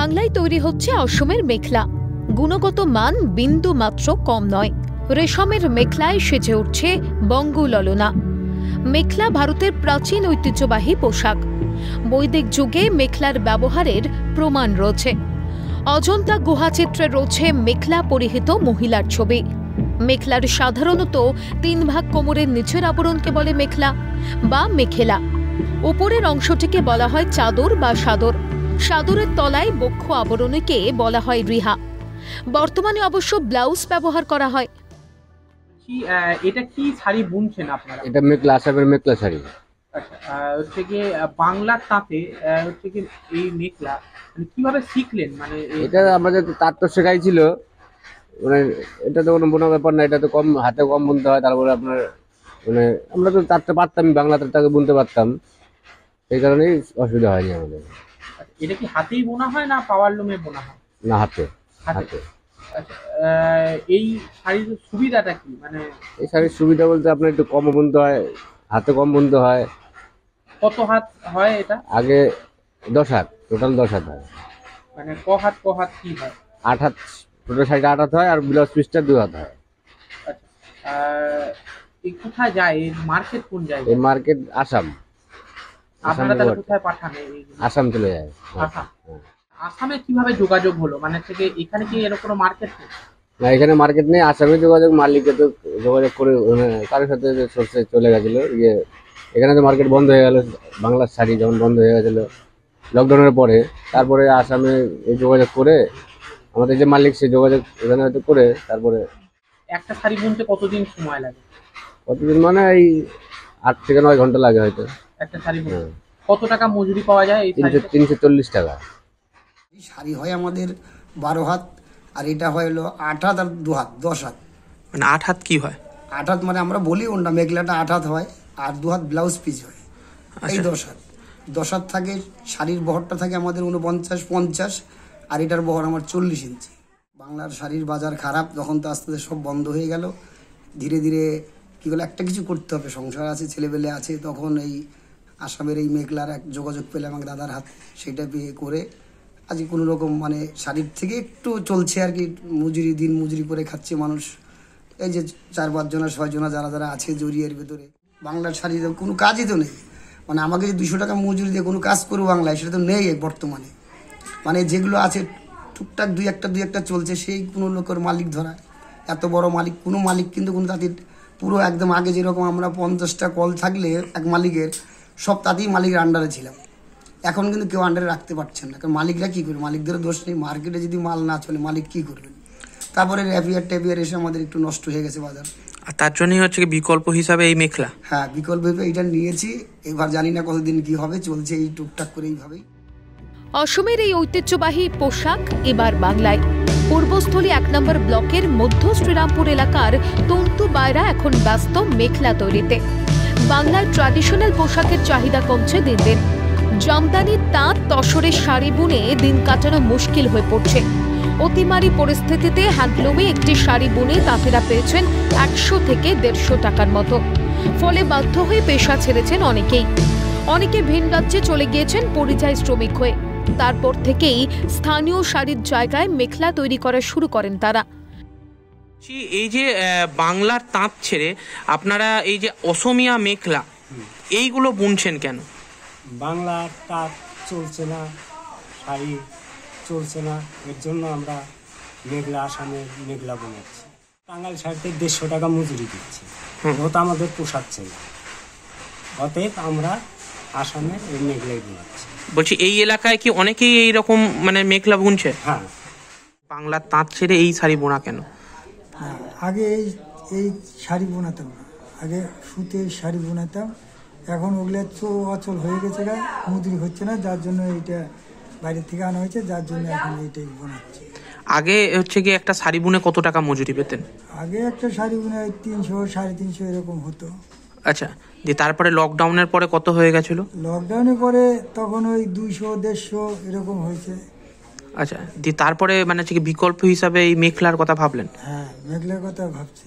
বাংলায় তৈরি হচ্ছে অসমের মেখলা। গুণগত মান বিন্দু মাত্র কম নয়। রেশমের মেখলায় সেজে উঠছে বঙ্গললনা। মেখলা ভারতের প্রাচীন ঐতিহ্যবাহী পোশাক। বৈদিক যুগে মেখলার ব্যবহারের প্রমাণ রয়েছে। অজন্তা গুহাচিত্রে রয়েছে মেখলা পরিহিত মহিলার ছবি। মেখলার সাধারণত 3 ভাগ কোমরের নিচের আবরণকে বলে মেখলা বা মেখেলা। উপরের অংশটিকে বলা হয় চাদর বা সাদর। সাদরের তলায় বক্ষ আবরণীকে বলা হয় রিহা। বর্তমানে অবশ্য ব্লাউজ ব্যবহার করা হয়। এটা কি শাড়ি বুনছেন আপনারা? এটা মেখলা, আসামের মেখলা শাড়ি। হচ্ছে কি বাংলার তাঁতে হচ্ছে কি এই মেখলা কিভাবে শিখলেন? মানে এটা আমাদের তাঁত তো শেখাইছিল, মানে এটা তো কোনো বোনা ব্যাপার না, এটা তো কম হাতে কম বুনতে হয়। তারপরে আপনার মানে আমরা তো তাঁতটা পারতাম, বাংলা তাঁতটাকে বুনতে পারতাম, সেই কারণেই অসুবিধা হয়নি আমাদের। এটা কি হাতেই বোনা হয় না পাওয়ার লুমে বোনা হয়? না, হাতে। হাতে। এই শাড়ির সুবিধাটা কি? মানে এই শাড়ির সুবিধা বলতে আপনার একটু কম বুনতে হয়, হাতে কম বুনতে হয়। কত হাত হয় এটা? আগে 10 হাত, টোটাল 10 হাত হয়। মানে ক হাত কি হয়? 8 হাত, টোটাল শাড়িটা 8 হাত হয়, আর ব্লাউজ পিসটা 2 হাত হয়। আচ্ছা, এই কোথায় যায়? এই মার্কেট কোন জায়গায়? এই মার্কেট আসাম। আপনারা তাহলে কোথায় পাঠান? আসাম চলে যায়। আসাম। আসামে কিভাবে যোগাযোগ হলো? মানে থেকে এখানে কি এরকম কোনো মার্কেট নেই? না, এখানে মার্কেট নেই। আসামে যোগাযোগ, মালিককে তো যোগাযোগ করে কারোর সাথে সোর্সে চলে গেছিলো। এখানে তো মার্কেট বন্ধ হয়ে গেল, বাংলার শাড়ি যখন বন্ধ হয়ে গেছিলো লকডাউনের পরে। তারপরে আসামে এই যোগাযোগ করে আমাদের যে মালিক, সে যোগাযোগ এখানে হয়তো করে, তারপরে একটা শাড়ি বুনতে কতদিন সময় লাগে? কতদিন মানে এই 8 থেকে 9 ঘন্টা লাগে হয়তো একটা শাড়ি বুনতে। কত টাকা মজুরি পাওয়া যায় এই শাড়িতে? 340 টাকা। এই শাড়ি হয় আমাদের 12 হাত, আর এটা হয় হলো 8 হাত আর 2 হাত, 10 হাত। মানে 8 হাত কি হয়? 8 হাত মানে আমরা বলি ওটা মেখলাটা 8 হাত হয়, আর 2 হাত ব্লাউজ পিস হয়। এই 10 হাত। 10 হাত থাকে। শাড়ির বহরটা থাকে আমাদের 49-50, আর এটার বহর আমার 40 ইঞ্চি। বাংলার শাড়ির বাজার খারাপ, তখন তো আস্তে আস্তে সব বন্ধ হয়ে গেল। ধীরে ধীরে কী হলো, একটা কিছু করতে হবে, সংসার আছে, ছেলেবেলে আছে। তখন এই আসামের এই মেখলার এক যোগাযোগ পেলে আমাকে দাদার হাত, সেটা পেয়ে করে আজ কোনো রকম মানে শাড়ির থেকে একটু চলছে আর কি। মজুরি, দিন মজুরি করে খাচ্ছে মানুষ। এই যে 4-5 জনা 6 জনা যারা যারা আছে জড়িয়ের ভেতরে। বাংলার শাড়ির কোনো কাজই তো নেই। মানে আমাকে যে 200 টাকা মজুরি দিয়ে কোনো কাজ করবো বাংলায়, সেটা তো নেই বর্তমানে। মানে যেগুলো আছে টুকটাক দুই একটা চলছে, সেই কোনো লোকের মালিক ধরা। এত বড় মালিক, কোনো মালিক কিন্তু কোনো তাদের পুরো একদম আগে যেরকম আমরা 50টা কল থাকলে এক মালিকের, সব তাতেই মালিকের আন্ডারে ছিলাম। এখন কিন্তু কেউ আন্ডারে রাখতে পারছেন না, কারণ মালিকরা কী করবে? মালিকদেরও দোষ নেই। মার্কেটে যদি মাল না চলে মালিক কী করবেন? তারপরে র্যাপিয়ার এসে আমাদের একটু নষ্ট হয়ে গেছে বাজার। আর তার জন্যই হচ্ছে কি বিকল্প হিসাবে এই মেখলা। হ্যাঁ, বিকল্প হিসেবে এটা নিয়েছি। এবার জানি না কতদিন কি হবে, চলছে এই টুকটাক করে এইভাবেই। অসমের এই ঐতিহ্যবাহী পোশাক এবার বাংলায়। পূর্বস্থলী 1 নম্বর ব্লকের মধ্য শ্রীরামপুর এলাকার তন্তু বায়রা এখন ব্যস্ত মেখলা তৈরিতে। বাংলার ট্র্যাডিশনাল পোশাকের চাহিদা কমছে দিন দিন। জামদানি তাঁত তসরের শাড়ি বুনে দিন কাটানো মুশকিল হয়ে পড়ছে। অতিমারি পরিস্থিতিতে হ্যান্ডলুমে একটি শাড়ি বুনে তাঁতেরা পেয়েছেন 100 থেকে 150 টাকার মতো। ফলে বাধ্য হয়ে পেশা ছেড়েছেন অনেকেই। অনেকে ভিন রাজ্যে চলে গিয়েছেন পরিযায়ী শ্রমিক হয়ে। তারপর থেকেই স্থানীয় শাড়ির জায়গায় মেখলা তৈরি করা শুরু করেন তারা। এই যে বাংলার তাঁত ছেড়ে আপনারা এই যে অসমিয়া মেখলা এইগুলো বুনছেন কেন? বাংলার তাঁত চলছে না, শাড়ি চলছে না, এর জন্য আমরা মেখলা, আসামের মেখলা বানাচ্ছি। টাঙ্গাইল শাড়িতে 150 টাকা মজুরি দিচ্ছি, ওটা আমাদের পোষাচ্ছে না। অতএব আমরা আসামের এই মেখলাই বানাচ্ছি। বলছি এই এলাকায় কি অনেকেই এইরকম মানে মেখলা বুনছে? হ্যাঁ। বাংলার তাঁত ছেড়ে এই শাড়ি বোনা কেন? হ্যাঁ, আগে এই শাড়ি বোনাতাম না, আগে সুতির শাড়ি বোনাতাম। এখন ওগুলো তো অচল হয়ে গেছে, মজুরি হচ্ছে না, যার জন্য এইটা বাইরে থেকে আনা হয়েছে, যার জন্য এখন এইটাই বোনাচ্ছি। আগে হচ্ছে কি একটা শাড়ি বুনে কত টাকা মজুরি পেতেন? আগে একটা শাড়ি বুনে 300, 350 এরকম হতো। আচ্ছা, দিয়ে তারপরে লকডাউনের পরে কত হয়ে গেছিল? লকডাউনের পরে তখন ওই 200, 150 এরকম হয়েছে। আচ্ছা, দিয়ে তারপরে মানে হচ্ছে কি বিকল্প হিসাবে এই মেখলার কথা ভাবলেন? হ্যাঁ, মেখলার কথা ভাবছি।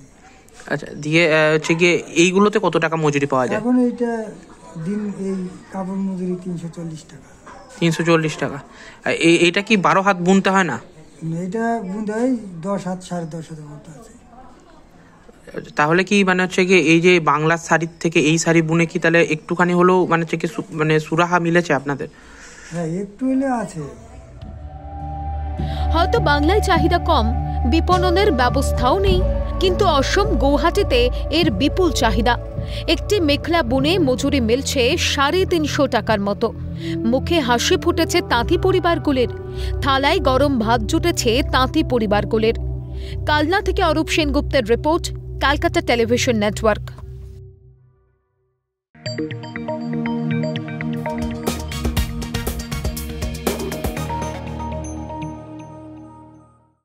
আচ্ছা, দিয়ে হচ্ছে গিয়ে এইগুলোতে কত টাকা মজুরি পাওয়া যায়? এখন এইটা দিন এই কাপড় মজুরি 340 টাকা। 340 টাকা। এইটা কি 12 হাত বুনতে হয় না? এটা বুনতে হয় 10 হাত 10.5 হাতের মতো আছে। তাহলে কি মানে হচ্ছে কি এই যে বাংলার শাড়ির থেকে এই শাড়ি বুনে কি তাহলে একটুখানি হলেও মানে হচ্ছে কি মানে সুরাহা মিলেছে আপনাদের? হ্যাঁ, একটু হলে আছে। হয়তো বাংলায় চাহিদা কম, বিপণনের ব্যবস্থাও নেই, কিন্তু অসম গৌহাটিতে এর বিপুল চাহিদা। একটি মেখলা বুনে মজুরি মিলছে 350 টাকার মতো। মুখে হাসি ফুটেছে তাঁতি পরিবারগুলির, থালায় গরম ভাত জুটেছে তাঁতি পরিবারগুলির। কালনা থেকে অরূপ সেনগুপ্তের রিপোর্ট, ক্যালকাটা টেলিভিশন নেটওয়ার্ক।